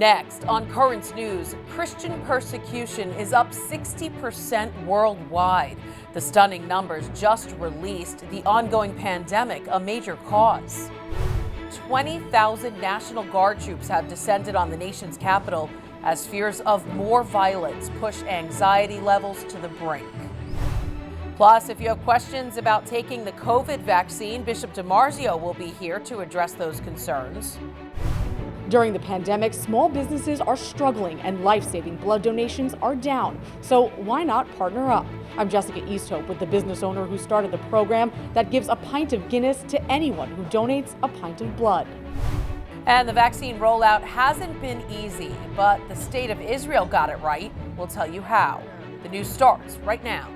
Next, on Currents News, Christian persecution is up 60% worldwide. The stunning numbers just released, the ongoing pandemic a major cause. 20,000 National Guard troops have descended on the nation's capital as fears of more violence push anxiety levels to the brink. Plus, if you have questions about taking the COVID vaccine, Bishop DiMarzio will be here to address those concerns. During the pandemic, small businesses are struggling and life-saving blood donations are down. So why not partner up? I'm Jessica Easthope with the business owner who started the program that gives a pint of Guinness to anyone who donates a pint of blood. And the vaccine rollout hasn't been easy, but the state of Israel got it right. We'll tell you how. The news starts right now.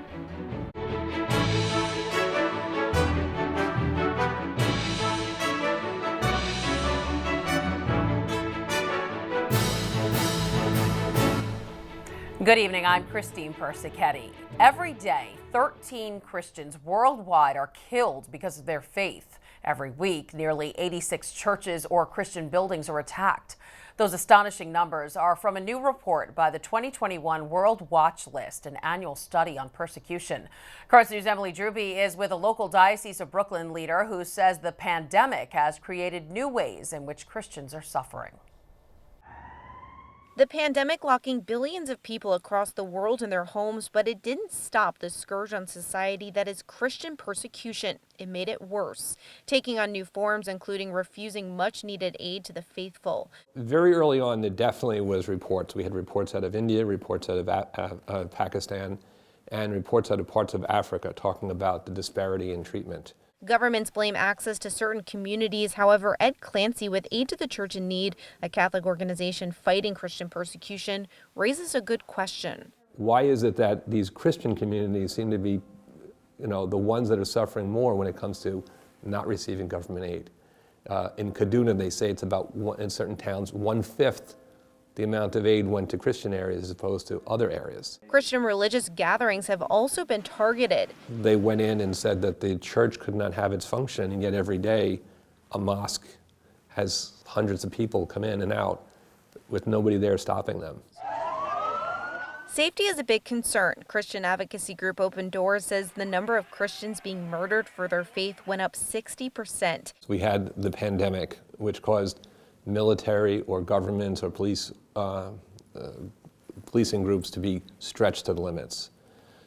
Good evening, I'm Christine Persichetti. Every day, 13 Christians worldwide are killed because of their faith. Every week, nearly 86 churches or Christian buildings are attacked. Those astonishing numbers are from a new report by the 2021 World Watch List, an annual study on persecution. Currents News' Emily Drewby is with a local Diocese of Brooklyn leader who says the pandemic has created new ways in which Christians are suffering. The pandemic locking billions of people across the world in their homes, but it didn't stop the scourge on society that is Christian persecution. It made it worse, taking on new forms, including refusing much needed aid to the faithful. Very early on, there definitely was reports. We had reports out of India, reports out of Pakistan, and reports out of parts of Africa talking about the disparity in treatment. Governments blame access to certain communities. However, Ed Clancy with Aid to the Church in Need, a Catholic organization fighting Christian persecution, raises a good question. Why is it that these Christian communities seem to be, the ones that are suffering more when it comes to not receiving government aid? In Kaduna, they say it's about, in certain towns, 1/5 the amount of aid went to Christian areas as opposed to other areas. Christian religious gatherings have also been targeted. They went in and said that the church could not have its function, and yet every day a mosque has hundreds of people come in and out with nobody there stopping them. Safety is a big concern. Christian advocacy group Open Doors says the number of Christians being murdered for their faith went up 60%. We had the pandemic, which caused military or government or policing groups to be stretched to the limits.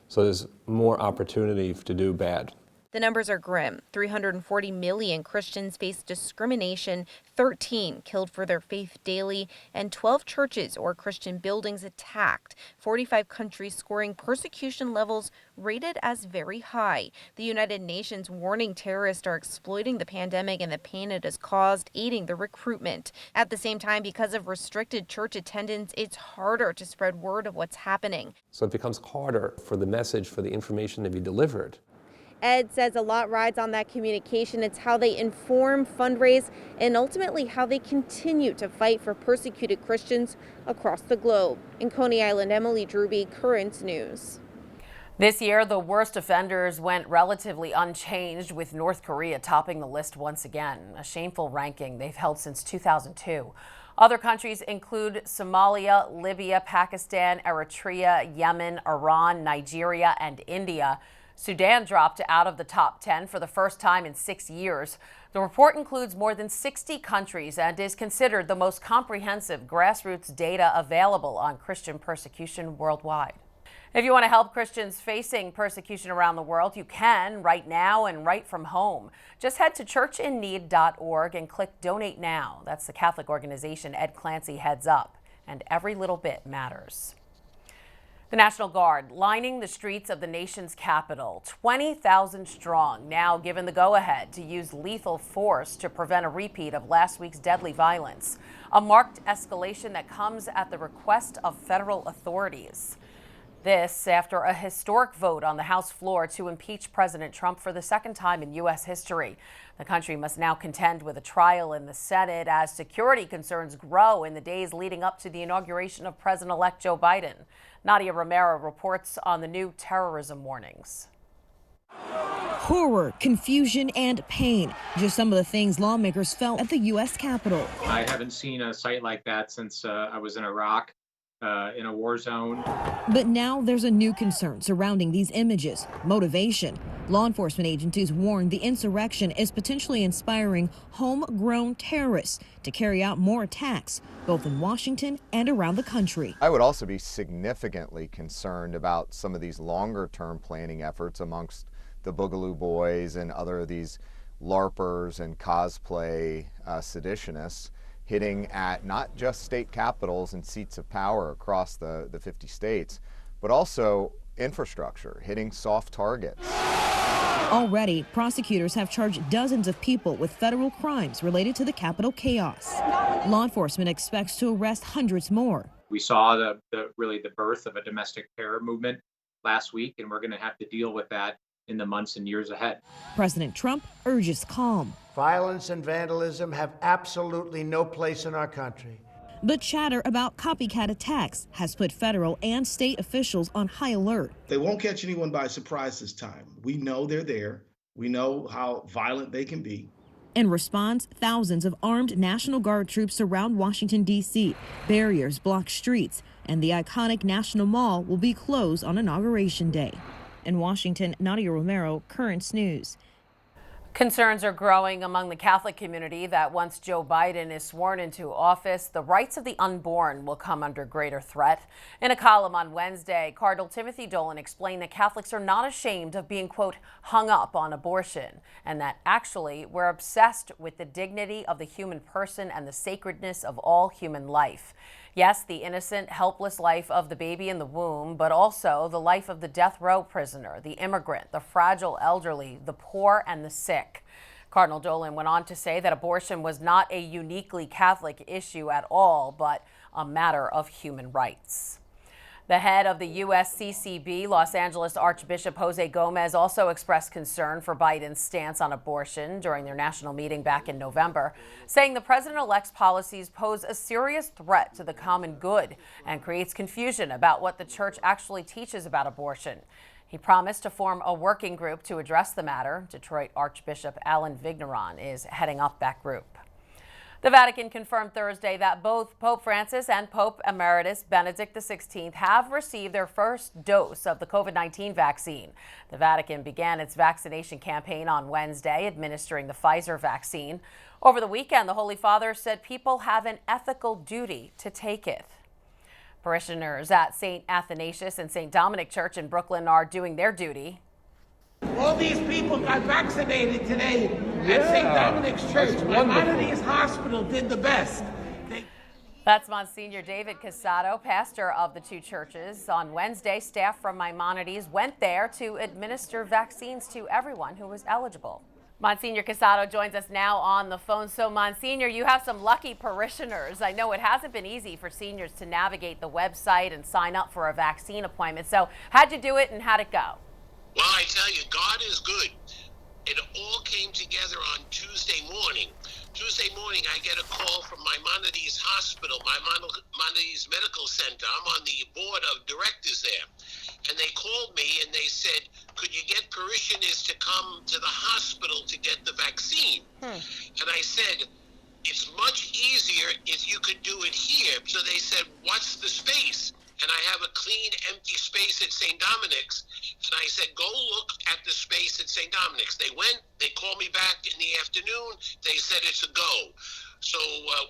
So there's more opportunity to do bad. The numbers are grim. 340 million Christians face discrimination, 13 killed for their faith daily, and 12 churches or Christian buildings attacked. 45 countries scoring persecution levels rated as very high. The United Nations warning terrorists are exploiting the pandemic and the pain it has caused, aiding the recruitment. At the same time, because of restricted church attendance, it's harder to spread word of what's happening. So it becomes harder for the message, for the information to be delivered. Ed says a lot rides on that communication. It's how they inform, fundraise, and ultimately how they continue to fight for persecuted Christians across the globe. In Coney Island, Emily Drewby, Currents News. This year, the worst offenders went relatively unchanged, with North Korea topping the list once again, a shameful ranking they've held since 2002. Other countries include Somalia, Libya, Pakistan, Eritrea, Yemen, Iran, Nigeria, and India. Sudan dropped out of the top 10 for the first time in 6 years. The report includes more than 60 countries and is considered the most comprehensive grassroots data available on Christian persecution worldwide. If you want to help Christians facing persecution around the world, you can right now and right from home. Just head to churchinneed.org and click Donate Now. That's the Catholic organization Ed Clancy heads up, and every little bit matters. The National Guard lining the streets of the nation's capital, 20,000 strong, now given the go-ahead to use lethal force to prevent a repeat of last week's deadly violence. A marked escalation that comes at the request of federal authorities. This after a historic vote on the House floor to impeach President Trump for the second time in U.S. history. The country must now contend with a trial in the Senate as security concerns grow in the days leading up to the inauguration of President-elect Joe Biden. Nadia Romero reports on the new terrorism warnings. Horror, confusion, and pain. Just some of the things lawmakers felt at the U.S. Capitol. I haven't seen a sight like that since I was in Iraq, in a war zone. But now there's a new concern surrounding these images: motivation. Law enforcement agencies warn the insurrection is potentially inspiring homegrown terrorists to carry out more attacks, both in Washington and around the country. I would also be significantly concerned about some of these longer-term planning efforts amongst the Boogaloo Boys and other of these LARPers and cosplay seditionists hitting at not just state capitals and seats of power across the 50 states, but also infrastructure, hitting soft targets. Already, prosecutors have charged dozens of people with federal crimes related to the Capitol chaos. Law enforcement expects to arrest hundreds more. We saw the birth of a domestic terror movement last week, and we're going to have to deal with that in the months and years ahead. President Trump urges calm. Violence and vandalism have absolutely no place in our country. But chatter about copycat attacks has put federal and state officials on high alert. They won't catch anyone by surprise this time. We know they're there. We know how violent they can be. In response, thousands of armed National Guard troops surround Washington, D.C. Barriers block streets, and the iconic National Mall will be closed on Inauguration Day. In Washington, Nadia Romero, Currents News. Concerns are growing among the Catholic community that once Joe Biden is sworn into office, the rights of the unborn will come under greater threat. In a column on Wednesday, Cardinal Timothy Dolan explained that Catholics are not ashamed of being, quote, hung up on abortion, and that actually we're obsessed with the dignity of the human person and the sacredness of all human life. Yes, the innocent, helpless life of the baby in the womb, but also the life of the death row prisoner, the immigrant, the fragile elderly, the poor, and the sick. Cardinal Dolan went on to say that abortion was not a uniquely Catholic issue at all, but a matter of human rights. The head of the USCCB, Los Angeles Archbishop Jose Gomez, also expressed concern for Biden's stance on abortion during their national meeting back in November, saying the president-elect's policies pose a serious threat to the common good and creates confusion about what the church actually teaches about abortion. He promised to form a working group to address the matter. Detroit Archbishop Alan Vigneron is heading up that group. The Vatican confirmed Thursday that both Pope Francis and Pope Emeritus Benedict XVI have received their first dose of the COVID-19 vaccine. The Vatican began its vaccination campaign on Wednesday, administering the Pfizer vaccine. Over the weekend, the Holy Father said people have an ethical duty to take it. Parishioners at St. Athanasius and St. Dominic Church in Brooklyn are doing their duty. All these people got vaccinated today at St. Dominic's Church. Maimonides Hospital did the best. That's Monsignor David Casado, pastor of the two churches. On Wednesday, staff from Maimonides went there to administer vaccines to everyone who was eligible. Monsignor Casado joins us now on the phone. So, Monsignor, you have some lucky parishioners. I know it hasn't been easy for seniors to navigate the website and sign up for a vaccine appointment. So how'd you do it and how'd it go? Well, I tell you, God is good. It all came together on Tuesday morning. Tuesday morning, I get a call from Maimonides Hospital, Maimonides Medical Center. I'm on the board of directors there. And they called me and they said, could you get parishioners to come to the hospital to get the vaccine? And I said, it's much easier if you could do it here. So they said, what's the space? And I have a clean, empty space at St. Dominic's. And I said, go look at the space at St. Dominic's. They went, they called me back in the afternoon. They said it's a go. So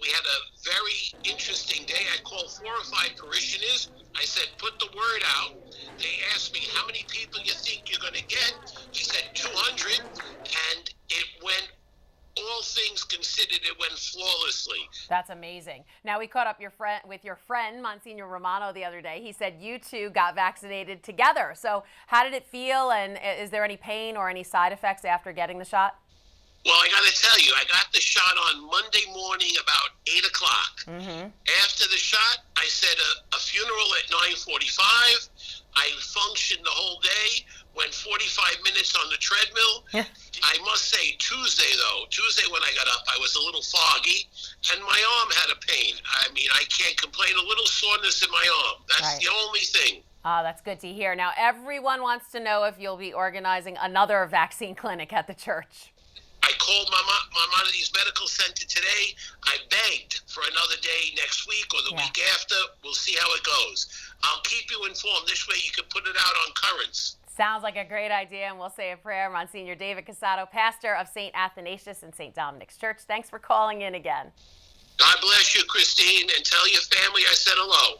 we had a very interesting day. I called 4 or 5 parishioners. I said, put the word out. They asked me, how many people you think you're going to get? I said, 200. And it went, all things considered, it went flawlessly. That's amazing. Now, we caught up with your friend, Monsignor Romano, the other day. He said you two got vaccinated together. So how did it feel? And is there any pain or any side effects after getting the shot? Well, I got to tell you, I got the shot on Monday morning about 8 o'clock. After the shot, I said a funeral at 9:45. I functioned the whole day, went 45 minutes on the treadmill. I must say, Tuesday when I got up, I was a little foggy, and my arm had a pain. I mean, I can't complain. A little soreness in my arm. That's the only thing. That's good to hear. Now, everyone wants to know if you'll be organizing another vaccine clinic at the church. I called Maimonides Medical Center today. I begged for another day next week or the week after. We'll see how it goes. I'll keep you informed. This way you can put it out on currents. Sounds like a great idea, and we'll say a prayer. Monsignor David Casado, pastor of St. Athanasius and St. Dominic's Church. Thanks for calling in again. God bless you, Christine, and tell your family I said hello.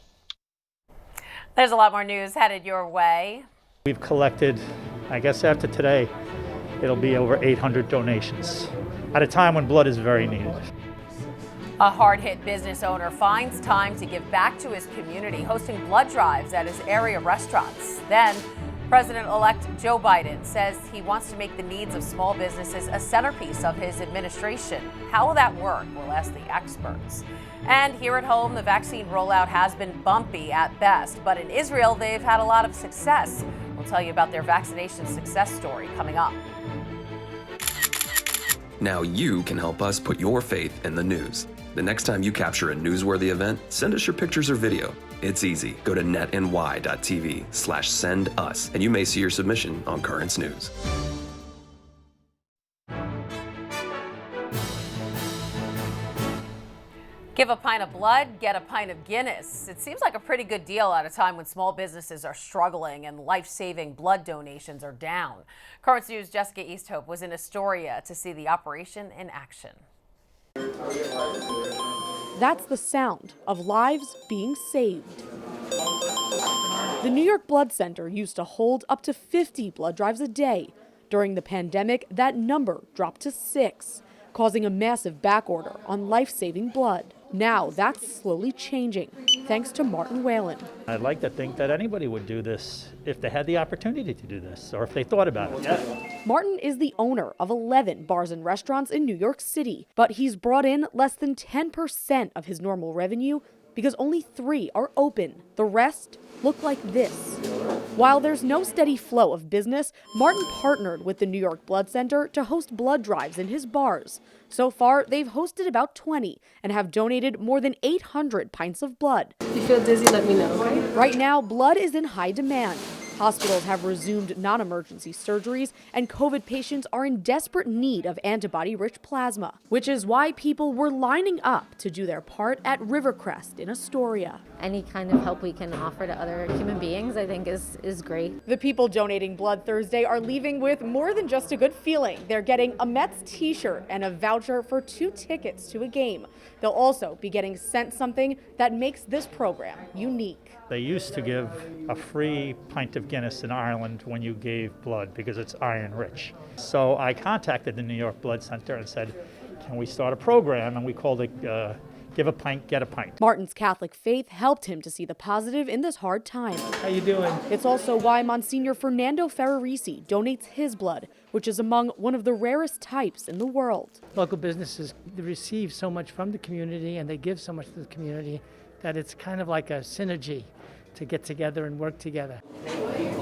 There's a lot more news headed your way. We've collected, I guess after today, it'll be over 800 donations at a time when blood is very needed. A hard-hit business owner finds time to give back to his community, hosting blood drives at his area restaurants. Then, President-elect Joe Biden says he wants to make the needs of small businesses a centerpiece of his administration. How will that work? We'll ask the experts. And here at home, the vaccine rollout has been bumpy at best, but in Israel, they've had a lot of success. We'll tell you about their vaccination success story coming up. Now you can help us put your faith in the news. The next time you capture a newsworthy event, send us your pictures or video. It's easy. Go to netny.tv/send us, and you may see your submission on Currents News. Give a pint of blood, get a pint of Guinness. It seems like a pretty good deal at a time when small businesses are struggling and life-saving blood donations are down. Currents News' Jessica Easthope was in Astoria to see the operation in action. That's the sound of lives being saved. The New York Blood Center used to hold up to 50 blood drives a day. During the pandemic, that number dropped to 6, causing a massive backorder on life-saving blood. Now that's slowly changing, thanks to Martin Whalen. I'd like to think that anybody would do this if they had the opportunity to do this, or if they thought about it. Martin is the owner of 11 bars and restaurants in New York City, but he's brought in less than 10% of his normal revenue because only 3 are open. The rest look like this. While there's no steady flow of business, Martin partnered with the New York Blood Center to host blood drives in his bars. So far, they've hosted about 20 and have donated more than 800 pints of blood. If you feel dizzy, let me know, okay? Right now, blood is in high demand. Hospitals have resumed non-emergency surgeries, and COVID patients are in desperate need of antibody-rich plasma, which is why people were lining up to do their part at Rivercrest in Astoria. Any kind of help we can offer to other human beings, I think, is great. The people donating blood Thursday are leaving with more than just a good feeling. They're getting a Mets t-shirt and a voucher for 2 tickets to a game. They'll also be getting sent something that makes this program unique. They used to give a free pint of Guinness in Ireland when you gave blood because it's iron rich. So I contacted the New York Blood Center and said, can we start a program? And we called it Give a Pint, Get a Pint. Martin's Catholic faith helped him to see the positive in this hard time. How you doing? It's also why Monsignor Fernando Ferrarisi donates his blood, which is among one of the rarest types in the world. Local businesses receive so much from the community and they give so much to the community that it's kind of like a synergy to get together and work together.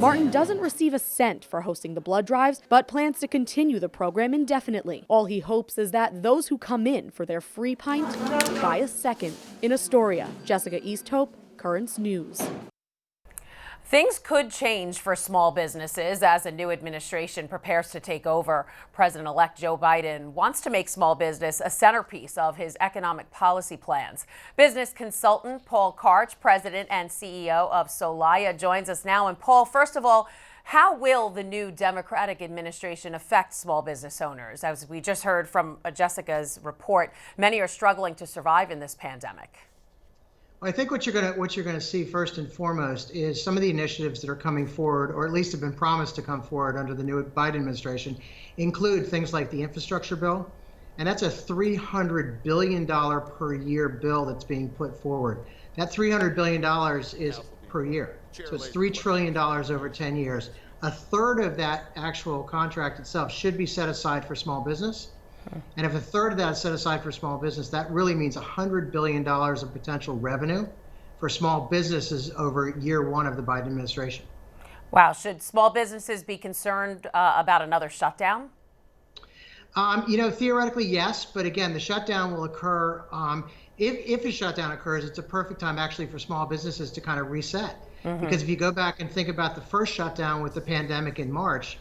Martin doesn't receive a cent for hosting the blood drives, but plans to continue the program indefinitely. All he hopes is that those who come in for their free pint buy a second. In Astoria, Jessica Easthope, Currents News. Things could change for small businesses as a new administration prepares to take over. President-elect Joe Biden wants to make small business a centerpiece of his economic policy plans. Business consultant Paul Karch, president and CEO of Solaya, joins us now. And Paul, first of all, how will the new Democratic administration affect small business owners? As we just heard from Jessica's report, many are struggling to survive in this pandemic. I think what you're going to see first and foremost is some of the initiatives that are coming forward, or at least have been promised to come forward under the new Biden administration, include things like the infrastructure bill, and that's a $300 billion per year bill that's being put forward. That $300 billion is per year, so it's $3 trillion over 10 years. A third of that actual contract itself should be set aside for small business. And if a third of that is set aside for small business, that really means $100 billion of potential revenue for small businesses over year one of the Biden administration. Wow. Should small businesses be concerned about another shutdown? Theoretically, yes. But again, the shutdown will occur. If a shutdown occurs, it's a perfect time actually for small businesses to kind of reset. Because if you go back and think about the first shutdown with the pandemic in March,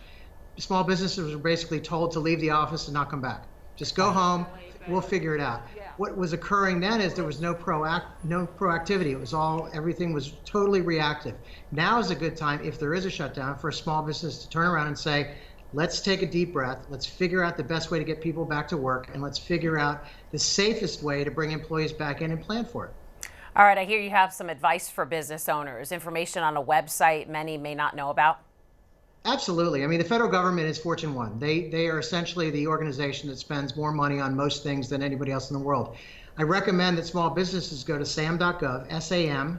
small businesses were basically told to leave the office and not come back. Just go home, we'll figure it out. What was occurring then is there was no proactivity. It was everything was totally reactive. Now is a good time, if there is a shutdown, for a small business to turn around and say, let's take a deep breath, let's figure out the best way to get people back to work, and let's figure out the safest way to bring employees back in and plan for it. All right, I hear you have some advice for business owners, information on a website many may not know about. Absolutely. I mean, the federal government is Fortune 1. They are essentially the organization that spends more money on most things than anybody else in the world. I recommend that small businesses go to sam.gov, sam.gov,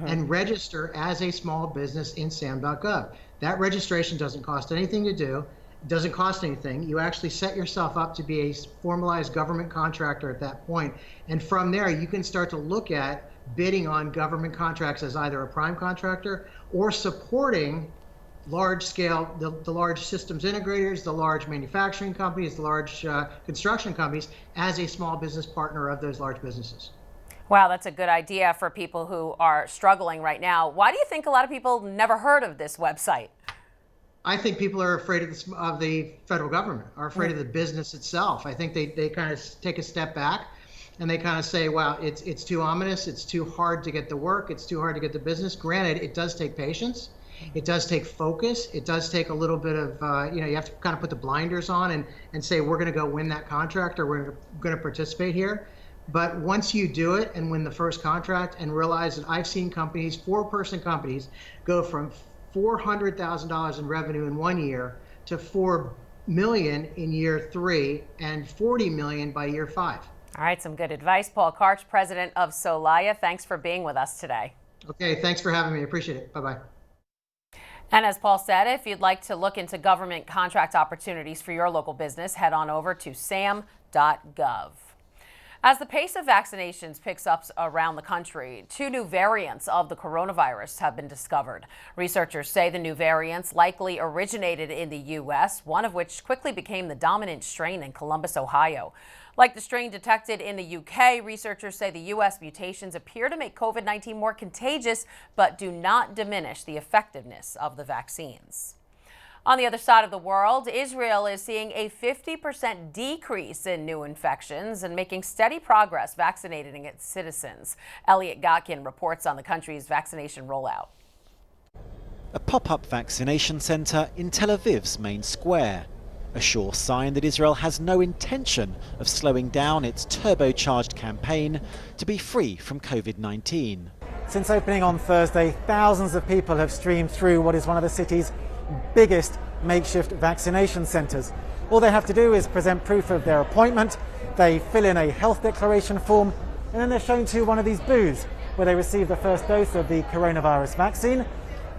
and register as a small business in sam.gov. That registration doesn't cost anything to do. It doesn't cost anything. You actually set yourself up to be a formalized government contractor at that point. And from there, you can start to look at bidding on government contracts as either a prime contractor or supporting large scale, the large systems integrators, the large manufacturing companies, the large construction companies as a small business partner of those large businesses. Wow, that's a good idea for people who are struggling right now. Why do you think a lot of people never heard of this website? I think people are afraid of the federal government, are afraid of the business itself. I think they kind of take a step back and they kind of say, wow, it's too ominous, it's too hard to get the work, it's too hard to get the business. Granted, it does take patience, it does take focus, it does take a little bit of, you have to kind of put the blinders on and say, we're going to go win that contract or we're going to participate here. But once you do it and win the first contract and realize that I've seen companies, 4-person companies, go from $400,000 in revenue in 1 year to $4 million in year 3 and $40 million by year 5. All right, some good advice. Paul Karch, president of Solaya, thanks for being with us today. Okay, thanks for having me. I appreciate it. Bye-bye. And as Paul said, if you'd like to look into government contract opportunities for your local business, head on over to sam.gov. As the pace of vaccinations picks up around the country, 2 new variants of the coronavirus have been discovered. Researchers say the new variants likely originated in the U.S., one of which quickly became the dominant strain in Columbus, Ohio. Like the strain detected in the U.K., researchers say the U.S. mutations appear to make COVID-19 more contagious, but do not diminish the effectiveness of the vaccines. On the other side of the world, Israel is seeing a 50% decrease in new infections and making steady progress vaccinating its citizens. Elliot Gotkin reports on the country's vaccination rollout. A pop-up vaccination centre in Tel Aviv's main square. A sure sign that Israel has no intention of slowing down its turbocharged campaign to be free from COVID-19. Since opening on Thursday, thousands of people have streamed through what is one of the city's biggest makeshift vaccination centres. All they have to do is present proof of their appointment, they fill in a health declaration form, and then they're shown to one of these booths where they receive the first dose of the coronavirus vaccine.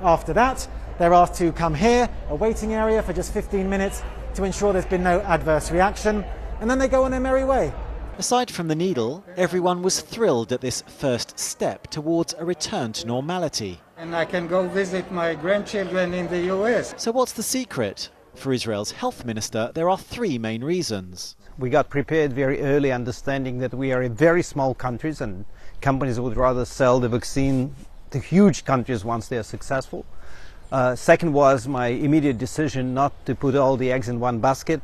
After that, they're asked to come here, a waiting area for just 15 minutes to ensure there's been no adverse reaction, and then they go on their merry way. Aside from the needle, everyone was thrilled at this first step towards a return to normality. And I can go visit my grandchildren in the US. So what's the secret? For Israel's health minister, there are 3 main reasons. We got prepared very early, understanding that we are in very small countries and companies would rather sell the vaccine to huge countries once they are successful. Second was my immediate decision not to put all the eggs in one basket,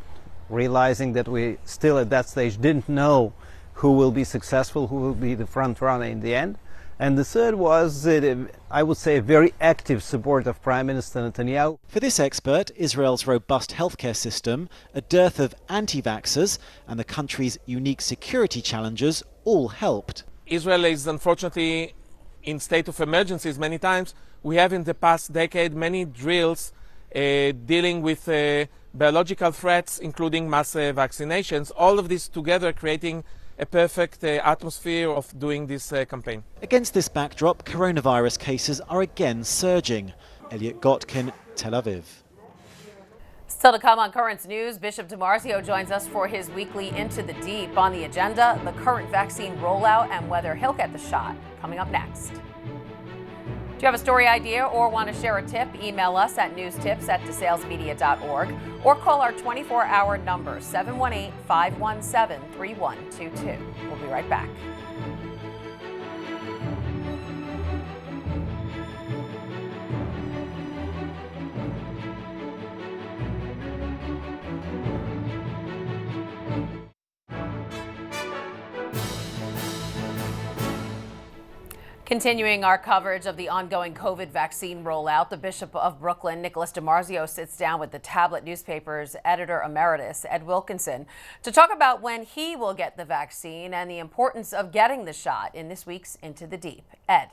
realizing that we still at that stage didn't know who will be successful, who will be the front runner in the end. And the third was, I would say, a very active support of Prime Minister Netanyahu. For this expert, Israel's robust healthcare system, a dearth of anti-vaxxers, and the country's unique security challenges all helped. Israel is unfortunately in state of emergencies many times. We have in the past decade many drills dealing with biological threats, including mass vaccinations. All of this together creating a perfect atmosphere of doing this campaign. Against this backdrop, coronavirus cases are again surging. Elliot Gotkin, Tel Aviv. Still to come on Currents News, Bishop DiMarzio joins us for his weekly Into the Deep. On the agenda, the current vaccine rollout and whether he'll get the shot. Coming up next. Do you have a story idea or want to share a tip? Email us at newstips@desalesmedia.org or call our 24-hour number, 718-517-3122. We'll be right back. Continuing our coverage of the ongoing COVID vaccine rollout, the Bishop of Brooklyn, Nicholas DiMarzio, sits down with the Tablet newspaper's editor emeritus, Ed Wilkinson, to talk about when he will get the vaccine and the importance of getting the shot in this week's Into the Deep. Ed.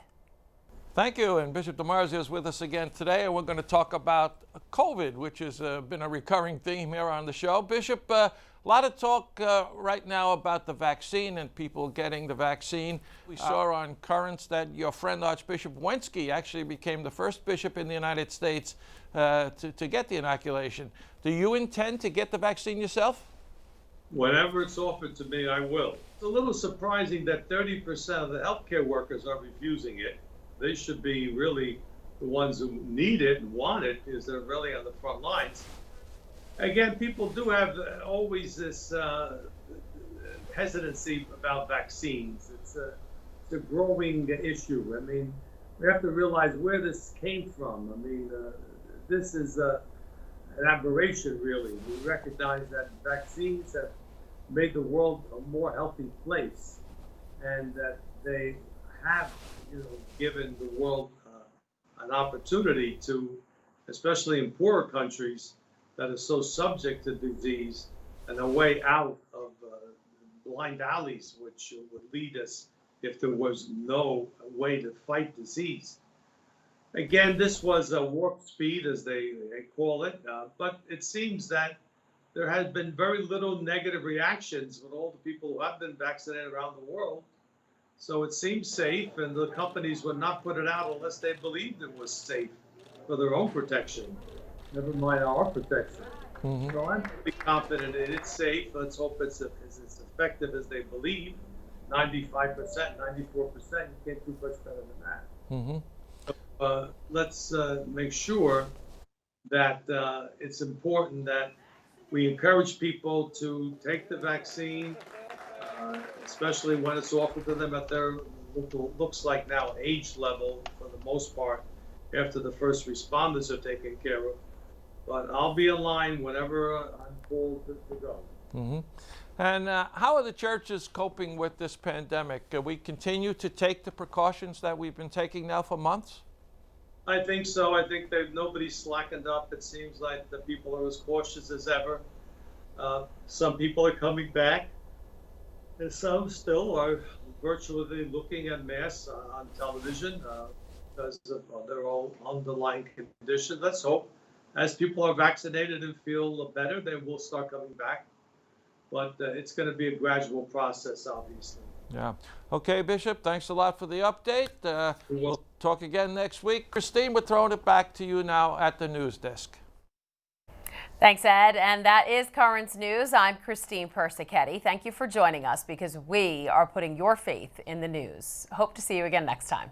Thank you, and Bishop DiMarzio is with us again today, and we're going to talk about COVID, which has been a recurring theme here on the show. Bishop, a lot of talk right now about the vaccine and people getting the vaccine. We saw on Currents that your friend Archbishop Wensky actually became the first bishop in the United States to get the inoculation. Do you intend to get the vaccine yourself? Whenever it's offered to me, I will. It's a little surprising that 30% of the healthcare workers are refusing it. They should be really the ones who need it and want it, because they're really on the front lines. Again, people do have always this hesitancy about vaccines. It's a growing issue. I mean, we have to realize where this came from. I mean, this is an aberration, really. We recognize that vaccines have made the world a more healthy place, and that they have, given the world an opportunity to, especially in poorer countries that are so subject to disease, and a way out of blind alleys, which would lead us if there was no way to fight disease. Again, this was a warp speed, as they call it, but it seems that there has been very little negative reactions with all the people who have been vaccinated around the world. So it seems safe, and the companies would not put it out unless they believed it was safe for their own protection, never mind our protection. So I'm pretty confident that it's safe. Let's hope it's as effective as they believe. 95%, 94%, you can't do much better than that. Let's make sure that it's important that we encourage people to take the vaccine, especially when it's offered to them at their, looks like now, age level for the most part, after the first responders are taken care of. But I'll be in line whenever I'm called to go. And how are the churches coping with this pandemic? We continue to take the precautions that we've been taking now for months? I think so. I think nobody's slackened up. It seems like the people are as cautious as ever. Some people are coming back, and some still are virtually looking at Mass on television because of their own underlying condition. Let's hope as people are vaccinated and feel better, they will start coming back. But it's going to be a gradual process, obviously. Yeah. Okay, Bishop, thanks a lot for the update. We'll talk again next week. Christine, we're throwing it back to you now at the news desk. Thanks, Ed. And that is Currents News. I'm Christine Persichetti. Thank you for joining us, because we are putting your faith in the news. Hope to see you again next time.